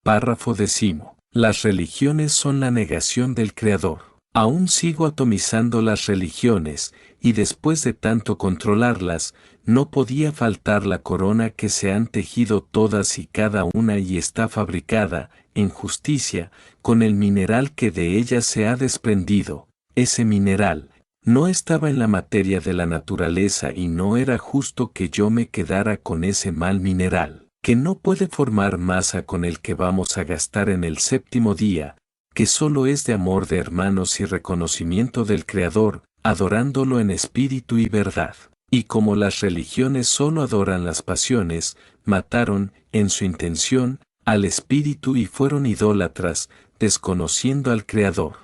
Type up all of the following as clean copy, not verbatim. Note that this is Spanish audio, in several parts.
Párrafo 10. Las religiones son la negación del Creador. Aún sigo atomizando las religiones, y después de tanto controlarlas, no podía faltar la corona que se han tejido todas y cada una y está fabricada, en justicia, con el mineral que de ella se ha desprendido. Ese mineral no estaba en la materia de la naturaleza y no era justo que yo me quedara con ese mal mineral, que no puede formar masa con el que vamos a gastar en el séptimo día, que solo es de amor de hermanos y reconocimiento del Creador, adorándolo en espíritu y verdad. Y como las religiones solo adoran las pasiones, mataron, en su intención, al espíritu y fueron idólatras, desconociendo al Creador.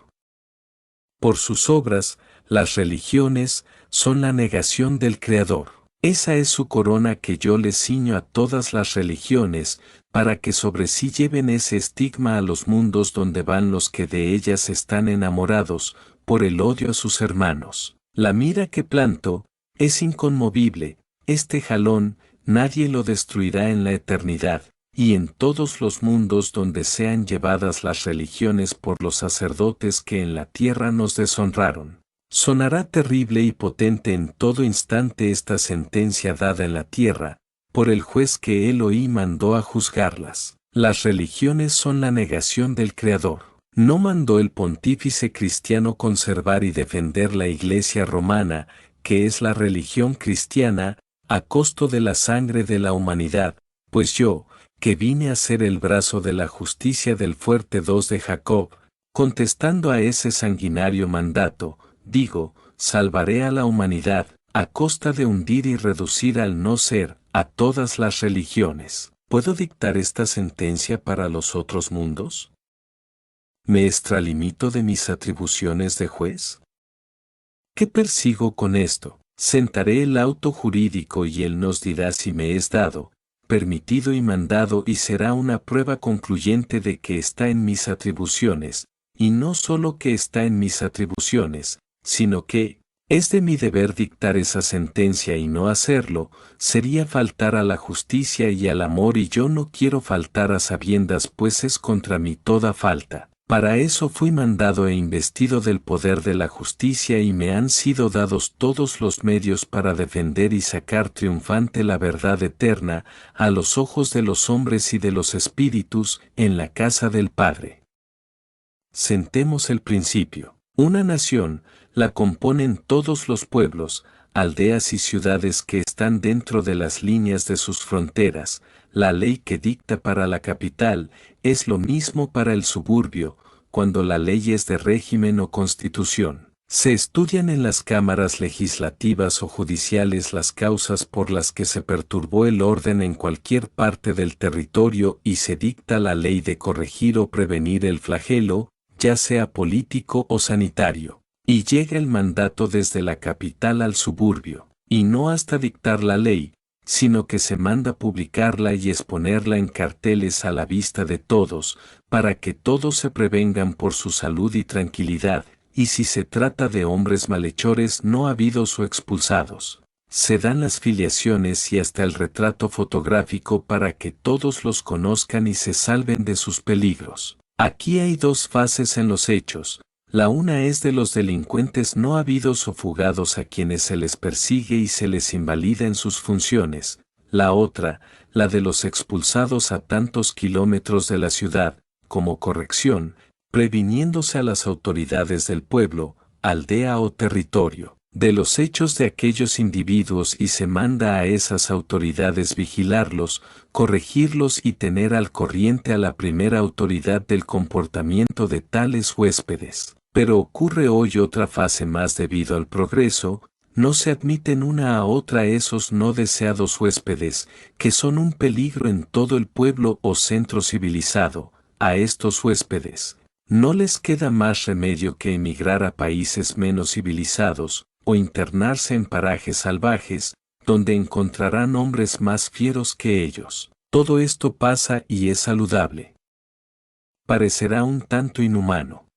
Por sus obras, las religiones son la negación del Creador. Esa es su corona que yo les ciño a todas las religiones, para que sobre sí lleven ese estigma a los mundos donde van los que de ellas están enamorados, por el odio a sus hermanos. La mira que planto es inconmovible, este jalón nadie lo destruirá en la eternidad, y en todos los mundos donde sean llevadas las religiones por los sacerdotes que en la tierra nos deshonraron. Sonará terrible y potente en todo instante esta sentencia dada en la tierra, por el juez que Elohim mandó a juzgarlas. Las religiones son la negación del Creador. ¿No mandó el pontífice cristiano conservar y defender la Iglesia romana, que es la religión cristiana, a costo de la sangre de la humanidad? Pues yo, que vine a ser el brazo de la justicia del fuerte 2 de Jacob, contestando a ese sanguinario mandato, digo, salvaré a la humanidad, a costa de hundir y reducir al no ser, a todas las religiones. ¿Puedo dictar esta sentencia para los otros mundos? ¿Me extralimito de mis atribuciones de juez? ¿Qué persigo con esto? Sentaré el auto jurídico y él nos dirá si me es dado, permitido y mandado y será una prueba concluyente de que está en mis atribuciones, y no solo que está en mis atribuciones, sino que, es de mi deber dictar esa sentencia y no hacerlo, sería faltar a la justicia y al amor y yo no quiero faltar a sabiendas pues es contra mí toda falta. Para eso fui mandado e investido del poder de la justicia y me han sido dados todos los medios para defender y sacar triunfante la verdad eterna, a los ojos de los hombres y de los espíritus, en la casa del Padre. Sentemos el principio. Una nación la componen todos los pueblos, aldeas y ciudades que están dentro de las líneas de sus fronteras. La ley que dicta para la capital es lo mismo para el suburbio, cuando la ley es de régimen o constitución. Se estudian en las cámaras legislativas o judiciales las causas por las que se perturbó el orden en cualquier parte del territorio y se dicta la ley de corregir o prevenir el flagelo, ya sea político o sanitario. Y llega el mandato desde la capital al suburbio, y no hasta dictar la ley, sino que se manda publicarla y exponerla en carteles a la vista de todos, para que todos se prevengan por su salud y tranquilidad, y si se trata de hombres malhechores no habidos o expulsados. Se dan las filiaciones y hasta el retrato fotográfico para que todos los conozcan y se salven de sus peligros. Aquí hay dos fases en los hechos. La una es de los delincuentes no habidos o fugados a quienes se les persigue y se les invalida en sus funciones. La otra, la de los expulsados a tantos kilómetros de la ciudad, como corrección, previniéndose a las autoridades del pueblo, aldea o territorio, de los hechos de aquellos individuos y se manda a esas autoridades vigilarlos, corregirlos y tener al corriente a la primera autoridad del comportamiento de tales huéspedes. Pero ocurre hoy otra fase más debido al progreso, no se admiten una a otra esos no deseados huéspedes, que son un peligro en todo el pueblo o centro civilizado. A estos huéspedes no les queda más remedio que emigrar a países menos civilizados, o internarse en parajes salvajes, donde encontrarán hombres más fieros que ellos. Todo esto pasa y es saludable. Parecerá un tanto inhumano.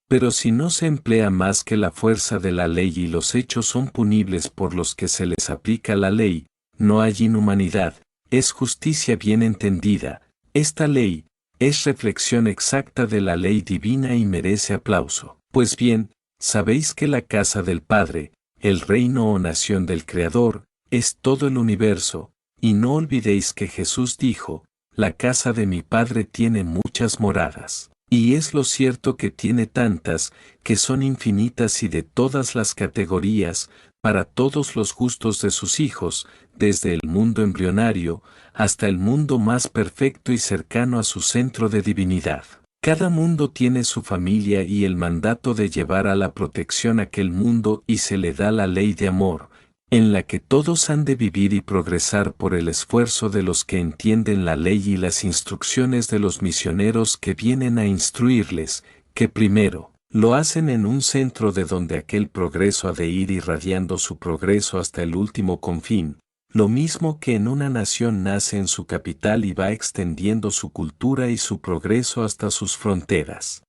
Pero si no se emplea más que la fuerza de la ley y los hechos son punibles por los que se les aplica la ley, no hay inhumanidad, es justicia bien entendida. Esta ley, Es reflexión exacta de la ley divina y merece aplauso. Pues bien, sabéis que la casa del Padre, el reino o nación del Creador, es todo el universo, y no olvidéis que Jesús dijo, la casa de mi Padre tiene muchas moradas. Y es lo cierto que tiene tantas, que son infinitas y de todas las categorías, para todos los gustos de sus hijos, desde el mundo embrionario, hasta el mundo más perfecto y cercano a su centro de divinidad. Cada mundo tiene su familia y el mandato de llevar a la protección aquel mundo y se le da la ley de amor, en la que todos han de vivir y progresar por el esfuerzo de los que entienden la ley y las instrucciones de los misioneros que vienen a instruirles, que primero, lo hacen en un centro de donde aquel progreso ha de ir irradiando su progreso hasta el último confín, lo mismo que en una nación nace en su capital y va extendiendo su cultura y su progreso hasta sus fronteras.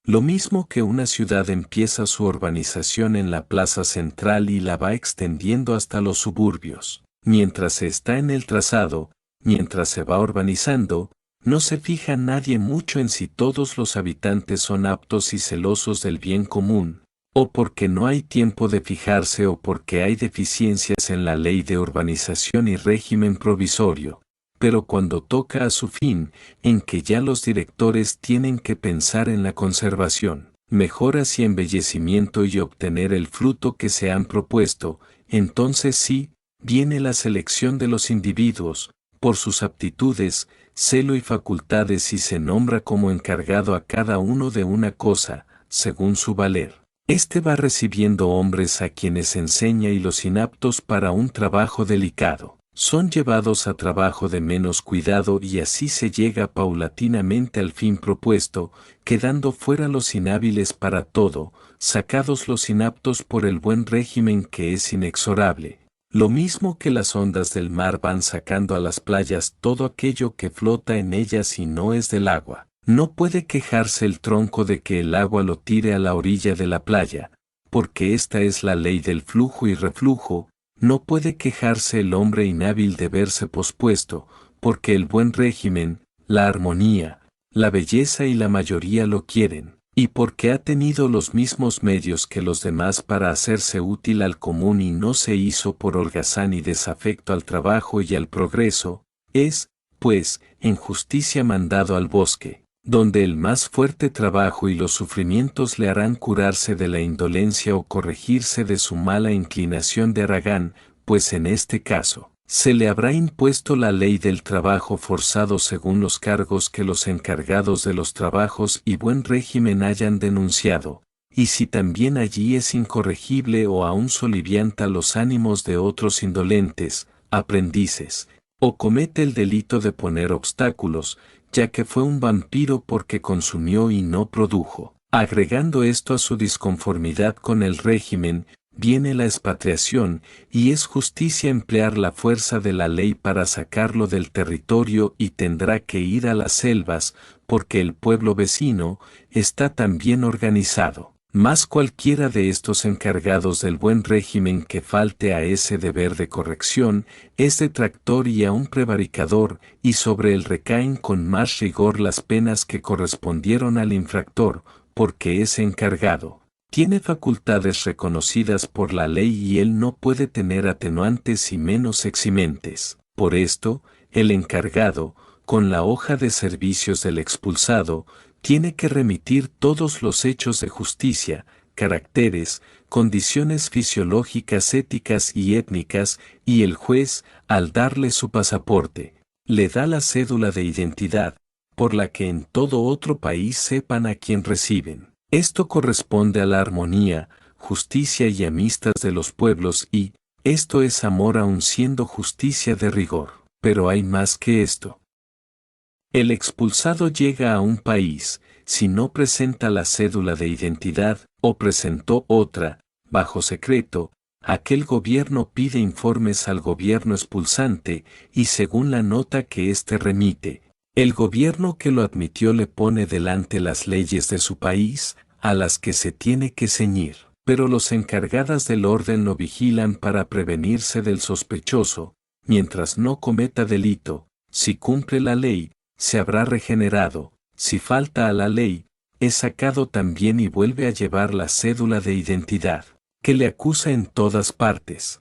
Lo mismo que una ciudad empieza su urbanización en la plaza central y la va extendiendo hasta los suburbios. Mientras se está en el trazado, mientras se va urbanizando, no se fija nadie mucho en si todos los habitantes son aptos y celosos del bien común, o porque no hay tiempo de fijarse o porque hay deficiencias en la ley de urbanización y régimen provisorio. Pero cuando toca a su fin, en que ya los directores tienen que pensar en la conservación, mejoras y embellecimiento y obtener el fruto que se han propuesto, entonces sí, viene la selección de los individuos, por sus aptitudes, celo y facultades y se nombra como encargado a cada uno de una cosa, según su valer. Este va recibiendo hombres a quienes enseña y los inaptos para un trabajo delicado son llevados a trabajo de menos cuidado y así se llega paulatinamente al fin propuesto, quedando fuera los inhábiles para todo, sacados los inaptos por el buen régimen que es inexorable. Lo mismo que las ondas del mar van sacando a las playas todo aquello que flota en ellas y no es del agua. No puede quejarse el tronco de que el agua lo tire a la orilla de la playa, porque esta es la ley del flujo y reflujo. No puede quejarse el hombre inhábil de verse pospuesto, porque el buen régimen, la armonía, la belleza y la mayoría lo quieren, y porque ha tenido los mismos medios que los demás para hacerse útil al común y no se hizo por holgazán y desafecto al trabajo y al progreso, es, pues, en justicia mandado al bosque, donde el más fuerte trabajo y los sufrimientos le harán curarse de la indolencia o corregirse de su mala inclinación de haragán, pues en este caso, se le habrá impuesto la ley del trabajo forzado según los cargos que los encargados de los trabajos y buen régimen hayan denunciado, y si también allí es incorregible o aún solivianta los ánimos de otros indolentes, aprendices, o comete el delito de poner obstáculos, ya que fue un vampiro porque consumió y no produjo. Agregando esto a su disconformidad con el régimen, viene la expatriación, y es justicia emplear la fuerza de la ley para sacarlo del territorio y tendrá que ir a las selvas, porque el pueblo vecino está tan bien organizado. Mas cualquiera de estos encargados del buen régimen que falte a ese deber de corrección, es detractor y aún prevaricador, y sobre él recaen con más rigor las penas que correspondieron al infractor, porque ese encargado tiene facultades reconocidas por la ley y él no puede tener atenuantes y menos eximentes. Por esto, el encargado, con la hoja de servicios del expulsado, tiene que remitir todos los hechos de justicia, caracteres, condiciones fisiológicas, éticas y étnicas, y el juez, al darle su pasaporte, le da la cédula de identidad, por la que en todo otro país sepan a quién reciben. Esto corresponde a la armonía, justicia y amistad de los pueblos y, esto es amor aun siendo justicia de rigor. Pero hay más que esto. El expulsado llega a un país, si no presenta la cédula de identidad, o presentó otra, bajo secreto, aquel gobierno pide informes al gobierno expulsante, y según la nota que éste remite, el gobierno que lo admitió le pone delante las leyes de su país, a las que se tiene que ceñir. Pero los encargadas del orden lo vigilan para prevenirse del sospechoso, mientras no cometa delito, si cumple la ley, se habrá regenerado, si falta a la ley, es sacado también y vuelve a llevar la cédula de identidad, que le acusa en todas partes.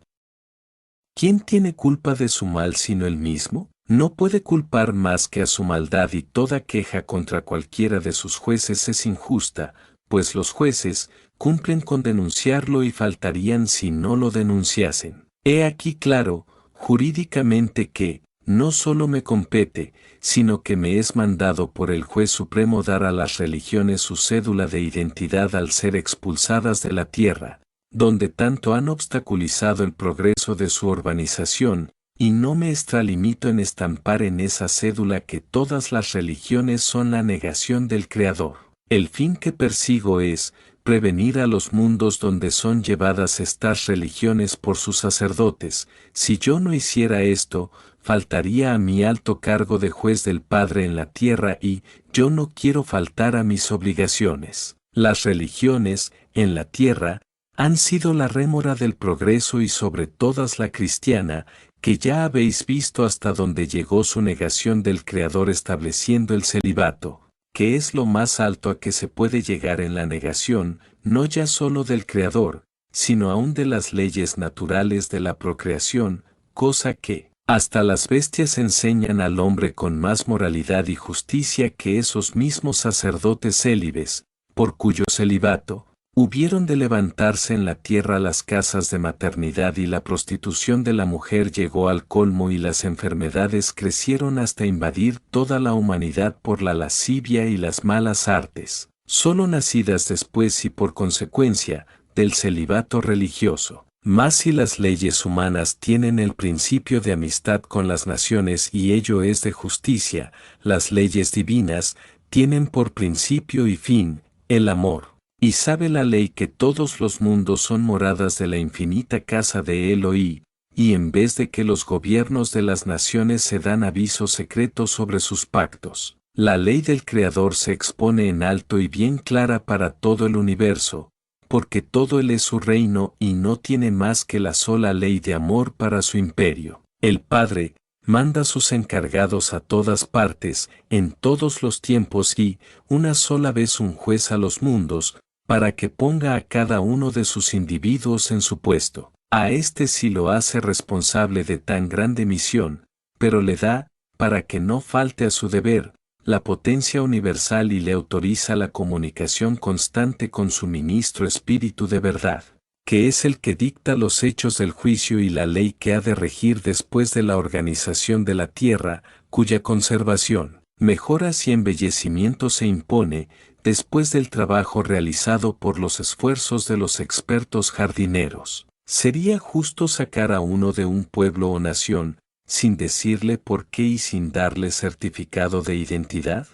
¿Quién tiene culpa de su mal sino él mismo? No puede culpar más que a su maldad y toda queja contra cualquiera de sus jueces es injusta, pues los jueces cumplen con denunciarlo y faltarían si no lo denunciasen. He aquí claro, jurídicamente que, no solo me compete, sino que me es mandado por el juez supremo dar a las religiones su cédula de identidad al ser expulsadas de la tierra, donde tanto han obstaculizado el progreso de su urbanización, y no me extralimito en estampar en esa cédula que todas las religiones son la negación del Creador. El fin que persigo es prevenir a los mundos donde son llevadas estas religiones por sus sacerdotes. Si yo no hiciera esto, faltaría a mi alto cargo de juez del Padre en la tierra y yo no quiero faltar a mis obligaciones. Las religiones, en la tierra, han sido la rémora del progreso y sobre todas la cristiana, que ya habéis visto hasta donde llegó su negación del Creador estableciendo el celibato, que es lo más alto a que se puede llegar en la negación, no ya solo del Creador, sino aún de las leyes naturales de la procreación, cosa que, hasta las bestias enseñan al hombre con más moralidad y justicia que esos mismos sacerdotes célibes, por cuyo celibato, hubieron de levantarse en la tierra las casas de maternidad y la prostitución de la mujer llegó al colmo y las enfermedades crecieron hasta invadir toda la humanidad por la lascivia y las malas artes, solo nacidas después y por consecuencia del celibato religioso. Mas si las leyes humanas tienen el principio de amistad con las naciones y ello es de justicia, las leyes divinas tienen por principio y fin el amor. Y sabe la ley que todos los mundos son moradas de la infinita casa de Elohim, y en vez de que los gobiernos de las naciones se dan aviso secreto sobre sus pactos, la ley del Creador se expone en alto y bien clara para todo el universo, porque todo él es su reino y no tiene más que la sola ley de amor para su imperio. El Padre manda sus encargados a todas partes, en todos los tiempos y, una sola vez un juez a los mundos, para que ponga a cada uno de sus individuos en su puesto. A éste sí lo hace responsable de tan grande misión, pero le da, para que no falte a su deber, la potencia universal y le autoriza la comunicación constante con su ministro Espíritu de verdad, que es el que dicta los hechos del juicio y la ley que ha de regir después de la organización de la tierra, cuya conservación, mejoras y embellecimiento se impone, después del trabajo realizado por los esfuerzos de los expertos jardineros. ¿Sería justo sacar a uno de un pueblo o nación, sin decirle por qué y sin darle certificado de identidad?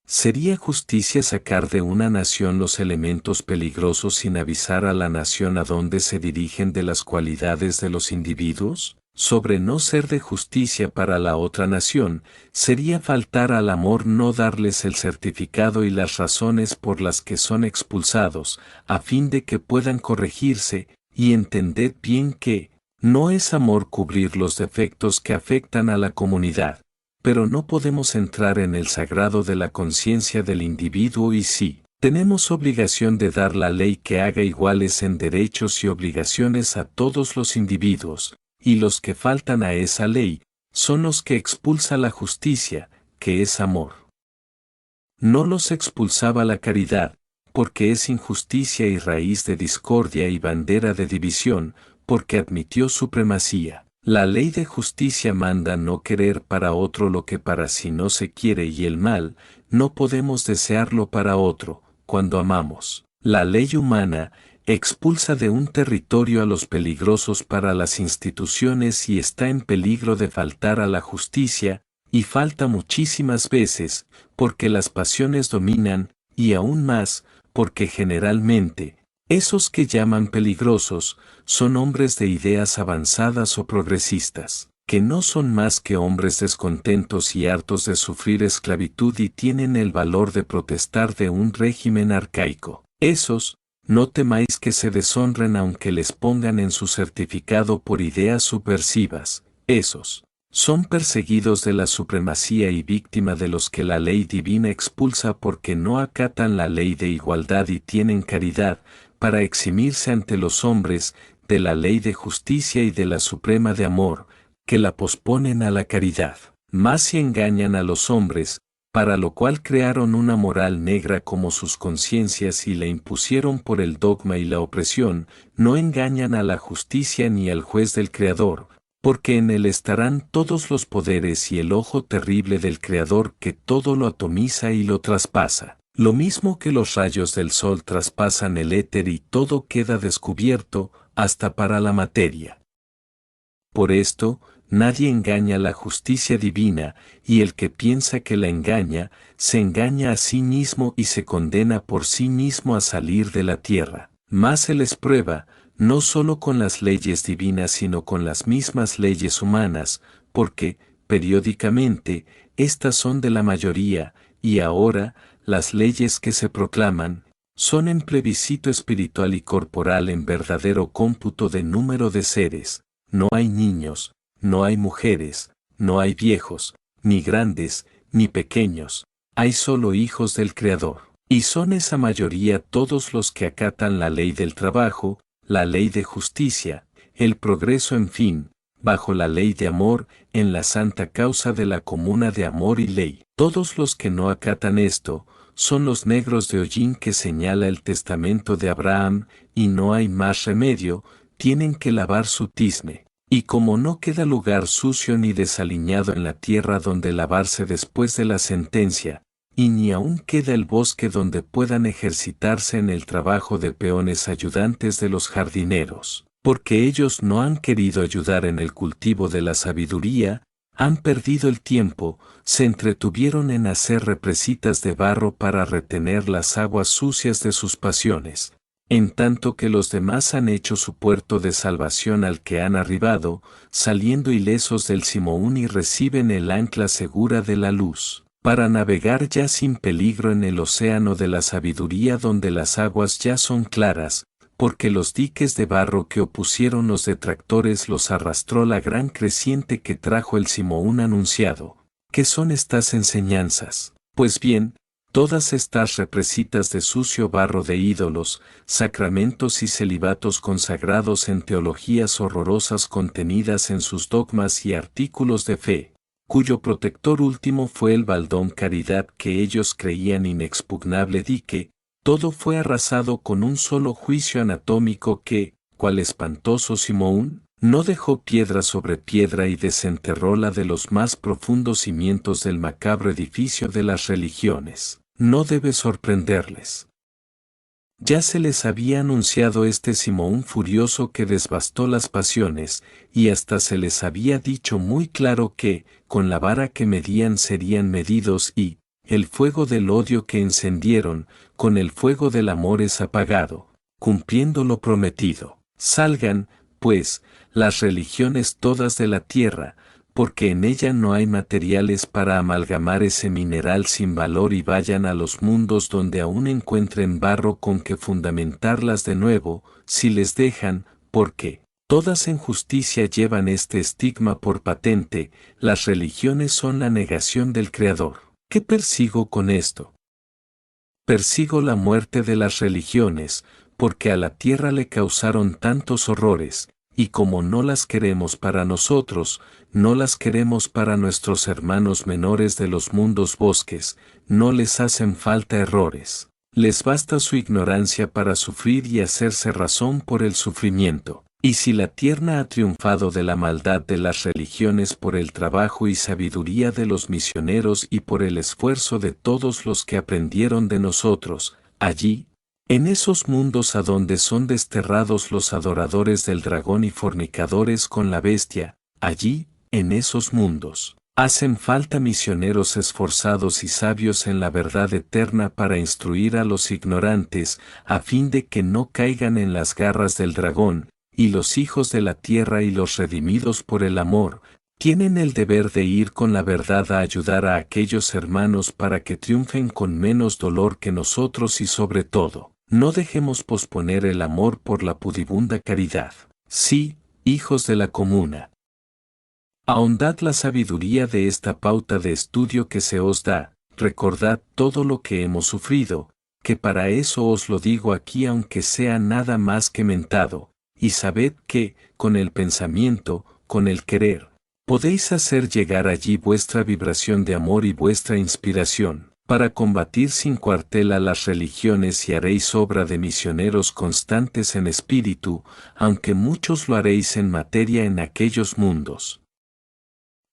¿Sería justicia sacar de una nación los elementos peligrosos sin avisar a la nación a dónde se dirigen de las cualidades de los individuos? Sobre no ser de justicia para la otra nación, sería faltar al amor no darles el certificado y las razones por las que son expulsados, a fin de que puedan corregirse, y entended bien que, no es amor cubrir los defectos que afectan a la comunidad, pero no podemos entrar en el sagrado de la conciencia del individuo y sí, tenemos obligación de dar la ley que haga iguales en derechos y obligaciones a todos los individuos, y los que faltan a esa ley, son los que expulsa la justicia, que es amor. No los expulsaba la caridad, porque es injusticia y raíz de discordia y bandera de división, porque admitió supremacía. La ley de justicia manda no querer para otro lo que para sí no se quiere y el mal, no podemos desearlo para otro, cuando amamos. La ley humana, expulsa de un territorio a los peligrosos para las instituciones y está en peligro de faltar a la justicia, y falta muchísimas veces, porque las pasiones dominan, y aún más, porque generalmente, esos que llaman peligrosos, son hombres de ideas avanzadas o progresistas, que no son más que hombres descontentos y hartos de sufrir esclavitud y tienen el valor de protestar de un régimen arcaico. Esos, no temáis que se deshonren aunque les pongan en su certificado por ideas subversivas. Esos, Son perseguidos de la supremacía y víctima de los que la ley divina expulsa porque no acatan la ley de igualdad y tienen caridad, para eximirse ante los hombres de la ley de justicia y de la suprema de amor, que la posponen a la caridad. Más si engañan a los hombres, para lo cual crearon una moral negra como sus conciencias y la impusieron por el dogma y la opresión, no engañan a la justicia ni al juez del Creador, porque en él estarán todos los poderes y el ojo terrible del Creador que todo lo atomiza y lo traspasa. Lo mismo que los rayos del sol traspasan el éter y todo queda descubierto, hasta para la materia. Por esto, nadie engaña la justicia divina, y el que piensa que la engaña, se engaña a sí mismo y se condena por sí mismo a salir de la tierra. Mas se les prueba, no solo con las leyes divinas sino con las mismas leyes humanas, porque, periódicamente, estas son de la mayoría, y ahora, las leyes que se proclaman, son en plebiscito espiritual y corporal en verdadero cómputo de número de seres. No hay niños, no hay mujeres, no hay viejos, ni grandes, ni pequeños, hay solo hijos del Creador. Y son esa mayoría todos los que acatan la ley del trabajo, la ley de justicia, el progreso en fin, bajo la ley de amor, en la santa causa de la comuna de amor y ley. Todos los que no acatan esto, son los negros de hollín que señala el testamento de Abraham, y no hay más remedio, tienen que lavar su tizne. Y como no queda lugar sucio ni desaliñado en la tierra donde lavarse después de la sentencia, y ni aún queda el bosque donde puedan ejercitarse en el trabajo de peones ayudantes de los jardineros, porque ellos no han querido ayudar en el cultivo de la sabiduría, han perdido el tiempo, se entretuvieron en hacer represitas de barro para retener las aguas sucias de sus pasiones, en tanto que los demás han hecho su puerto de salvación al que han arribado, saliendo ilesos del Simoún y reciben el ancla segura de la luz, para navegar ya sin peligro en el océano de la sabiduría donde las aguas ya son claras, porque los diques de barro que opusieron los detractores los arrastró la gran creciente que trajo el Simoún anunciado. ¿Qué son estas enseñanzas? Pues bien, todas estas represitas de sucio barro de ídolos, sacramentos y celibatos consagrados en teologías horrorosas contenidas en sus dogmas y artículos de fe, cuyo protector último fue el baldón caridad que ellos creían inexpugnable dique, todo fue arrasado con un solo juicio anatómico que, cual espantoso Simoún, no dejó piedra sobre piedra y desenterróla de los más profundos cimientos del macabro edificio de las religiones. No debe sorprenderles. Ya se les había anunciado este Simoún furioso que devastó las pasiones, y hasta se les había dicho muy claro que, con la vara que medían serían medidos y, el fuego del odio que encendieron, con el fuego del amor es apagado, cumpliendo lo prometido. Salgan, pues, las religiones todas de la tierra, porque en ella no hay materiales para amalgamar ese mineral sin valor y vayan a los mundos donde aún encuentren barro con que fundamentarlas de nuevo, si les dejan, porque todas en justicia llevan este estigma por patente, las religiones son la negación del Creador. ¿Qué persigo con esto? Persigo la muerte de las religiones, porque a la tierra le causaron tantos horrores, y como no las queremos para nosotros, no las queremos para nuestros hermanos menores de los mundos bosques, no les hacen falta errores. Les basta su ignorancia para sufrir y hacerse razón por el sufrimiento. Y si la tierra ha triunfado de la maldad de las religiones por el trabajo y sabiduría de los misioneros y por el esfuerzo de todos los que aprendieron de nosotros, allí, en esos mundos a donde son desterrados los adoradores del dragón y fornicadores con la bestia, allí, en esos mundos, hacen falta misioneros esforzados y sabios en la verdad eterna para instruir a los ignorantes, a fin de que no caigan en las garras del dragón, y los hijos de la tierra y los redimidos por el amor, tienen el deber de ir con la verdad a ayudar a aquellos hermanos para que triunfen con menos dolor que nosotros y sobre todo, no dejemos posponer el amor por la pudibunda caridad. Sí, hijos de la comuna. Ahondad la sabiduría de esta pauta de estudio que se os da, recordad todo lo que hemos sufrido, que para eso os lo digo aquí aunque sea nada más que mentado, y sabed que, con el pensamiento, con el querer, podéis hacer llegar allí vuestra vibración de amor y vuestra inspiración, para combatir sin cuartel a las religiones y haréis obra de misioneros constantes en espíritu, aunque muchos lo haréis en materia en aquellos mundos.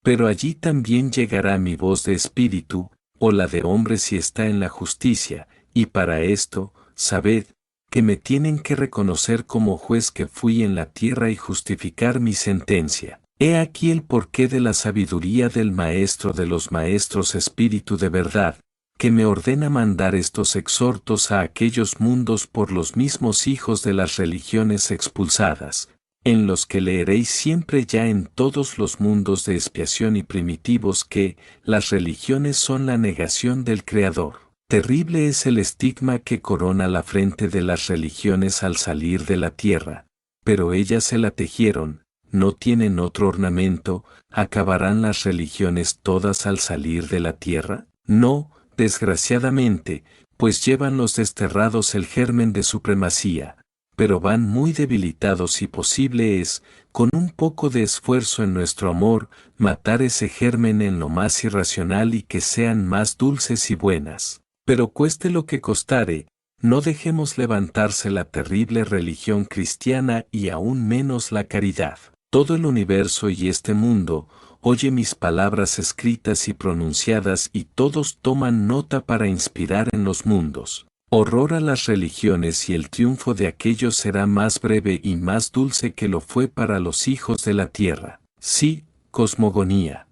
Pero allí también llegará mi voz de espíritu, o la de hombre si está en la justicia, y para esto, sabed, que me tienen que reconocer como juez que fui en la tierra y justificar mi sentencia. He aquí el porqué de la sabiduría del Maestro de los Maestros Espíritu de verdad, que me ordena mandar estos exhortos a aquellos mundos por los mismos hijos de las religiones expulsadas, en los que leeréis siempre ya en todos los mundos de expiación y primitivos que las religiones son la negación del Creador. Terrible es el estigma que corona la frente de las religiones al salir de la tierra, pero ellas se la tejieron, no tienen otro ornamento. ¿Acabarán las religiones todas al salir de la tierra? No, desgraciadamente, pues llevan los desterrados el germen de supremacía, pero van muy debilitados y posible es, con un poco de esfuerzo en nuestro amor, matar ese germen en lo más irracional y que sean más dulces y buenas. Pero cueste lo que costare, no dejemos levantarse la terrible religión cristiana y aún menos la caridad. Todo el universo y este mundo oye mis palabras escritas y pronunciadas y todos toman nota para inspirar en los mundos. Horror a las religiones y el triunfo de aquellos será más breve y más dulce que lo fue para los hijos de la tierra. Sí, cosmogonía.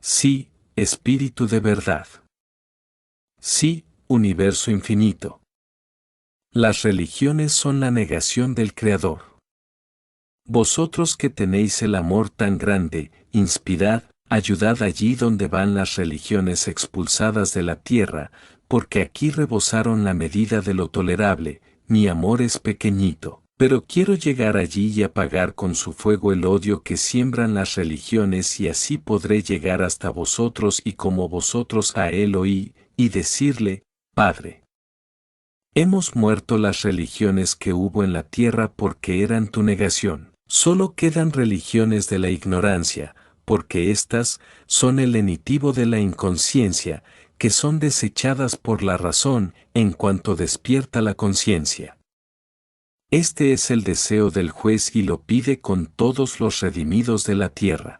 Sí, espíritu de verdad. Sí, universo infinito. Las religiones son la negación del Creador. Vosotros que tenéis el amor tan grande, inspirad, ayudad allí donde van las religiones expulsadas de la tierra, porque aquí rebosaron la medida de lo tolerable. Mi amor es pequeñito, pero quiero llegar allí y apagar con su fuego el odio que siembran las religiones y así podré llegar hasta vosotros y como vosotros a él oí, y decirle, Padre. Hemos muerto las religiones que hubo en la tierra porque eran tu negación. Solo quedan religiones de la ignorancia, porque éstas son el lenitivo de la inconsciencia, que son desechadas por la razón en cuanto despierta la conciencia. Este es el deseo del juez y lo pide con todos los redimidos de la tierra.